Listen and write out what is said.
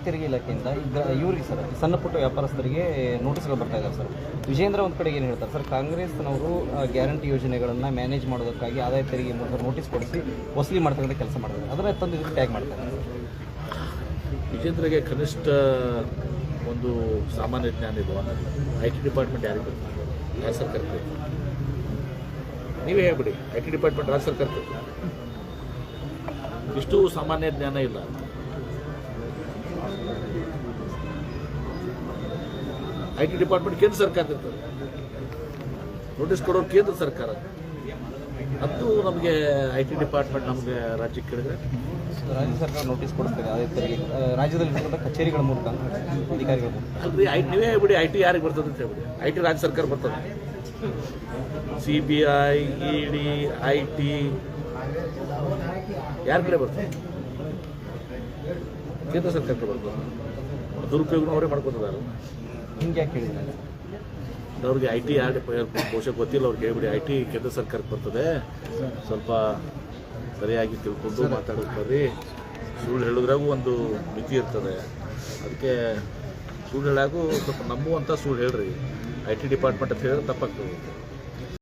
ತೆರಿಗೆ ಇಲಾಖೆಯಿಂದ ಇವರಿಗೆ ಸರ್ ಸಣ್ಣ ಪುಟ್ಟ ವ್ಯಾಪಾರಸ್ಥರಿಗೆ ನೋಟಿಸ್ಗಳು ಬರ್ತಾ ಇದ್ದಾರೆ ಸರ್. ವಿಜೇಂದ್ರ ಒಂದು ಕಡೆಗೆ ಏನು ಹೇಳ್ತಾರೆ ಸರ್, ಕಾಂಗ್ರೆಸ್ನವರು ಗ್ಯಾರಂಟಿ ಯೋಜನೆಗಳನ್ನು ಮ್ಯಾನೇಜ್ ಮಾಡೋದಕ್ಕಾಗಿ ಆದಾಯ ತೆರಿಗೆ ಮೂಲಕ ನೋಟಿಸ್ ಕೊಡಿಸಿ ವಸೂಲಿ ಮಾಡ್ತಕ್ಕಂಥ ಕೆಲಸ ಮಾಡ್ತಾರೆ, ಅದನ್ನು ತಂದು ಇದಕ್ಕೆ ಟ್ಯಾಗ್ ಮಾಡ್ತಾರೆ. ವಿಜೇಂದ್ರಗೆ ಕನಿಷ್ಠ ಒಂದು ಸಾಮಾನ್ಯ ಜ್ಞಾನ ಇದು. IT ಡಿಪಾರ್ಟ್ಮೆಂಟ್ ಯಾರಿಗೆ ರಾಜ್ಯ ಸರ್ಕಾರಕ್ಕೆ ನೀವೇ ಹೇಳ್ಬಿಡಿ. IT ಡಿಪಾರ್ಟ್ಮೆಂಟ್ ರಾಜ್ಯ ಸರ್ಕಾರಕ್ಕೆ ಇಷ್ಟು ಸಾಮಾನ್ಯ ಜ್ಞಾನ ಇಲ್ಲ. IT ಡಿಪಾರ್ಟ್ಮೆಂಟ್ ಕೇಂದ್ರ ಸರ್ಕಾರ ಇರ್ತದೆ, ನೋಟಿಸ್ ಕೊಡೋರು ಕೇಂದ್ರ ಸರ್ಕಾರ. ಅದು ನಮಗೆ IT ಡಿಪಾರ್ಟ್ಮೆಂಟ್ ನಮಗೆ ರಾಜ್ಯಕ್ಕೆ ಕೇಳಿದ್ರೆ ರಾಜ್ಯ ಸರ್ಕಾರ ನೋಟಿಸ್ ಕೊಡಿಸ್ತದೆ ಆದಾಯ ತೆರಿಗೆ ರಾಜ್ಯದಲ್ಲಿರ್ತಕ್ಕಂಥ ಕಚೇರಿಗಳ ಮೂಲಕ ಅಧಿಕಾರಿಗಳ ಮೂಲಕ. ಅಲ್ರಿ ನೀವೇ ಹೇಳ್ಬಿಡಿ IT ಯಾರಿಗೆ ಬರ್ತದೆ ಅಂತ ಹೇಳ್ಬಿಡಿ. IT ರಾಜ್ಯ ಸರ್ಕಾರ ಬರ್ತದೆ. CBI, ED, IT ಯಾರ ಕಡೆ ಬರ್ತದೆ? ಕೇಂದ್ರ ಸರ್ಕಾರಕ್ಕೆ ಬರ್ತದೆ. ದುರುಪಯೋಗ ಅವರೇ ಮಾಡ್ಕೊತಿದ್ದಾರೆ. ಹಿಂಗೆ ಯಾಕೆ ಹೇಳಿದ್ದಾರೆ ಅವ್ರಿಗೆ IT ಯಾರು ಬಹುಶಃ ಗೊತ್ತಿಲ್ಲ, ಅವ್ರಿಗೆ ಹೇಳ್ಬಿಡಿ IT ಕೇಂದ್ರ ಸರ್ಕಾರಕ್ಕೆ ಬರ್ತದೆ, ಸ್ವಲ್ಪ ಸರಿಯಾಗಿ ತಿಳ್ಕೊಂಡು ಮಾತಾಡೋದು. ಸುಳ್ಳು ಹೇಳಿದ್ರಾಗೂ ಒಂದು ಮಿತಿ ಇರ್ತದೆ, ಅದಕ್ಕೆ ಸುಳ್ಳು ಹೇಳಾಗೂ ಸ್ವಲ್ಪ ನಂಬುವಂಥ ಸುಳ್ಳು ಹೇಳ್ರಿ. IT ಡಿಪಾರ್ಟ್ಮೆಂಟ್ ಅಂತ ಹೇಳಿದ್ರೆ ತಪ್ಪಾಗ್ತದೆ.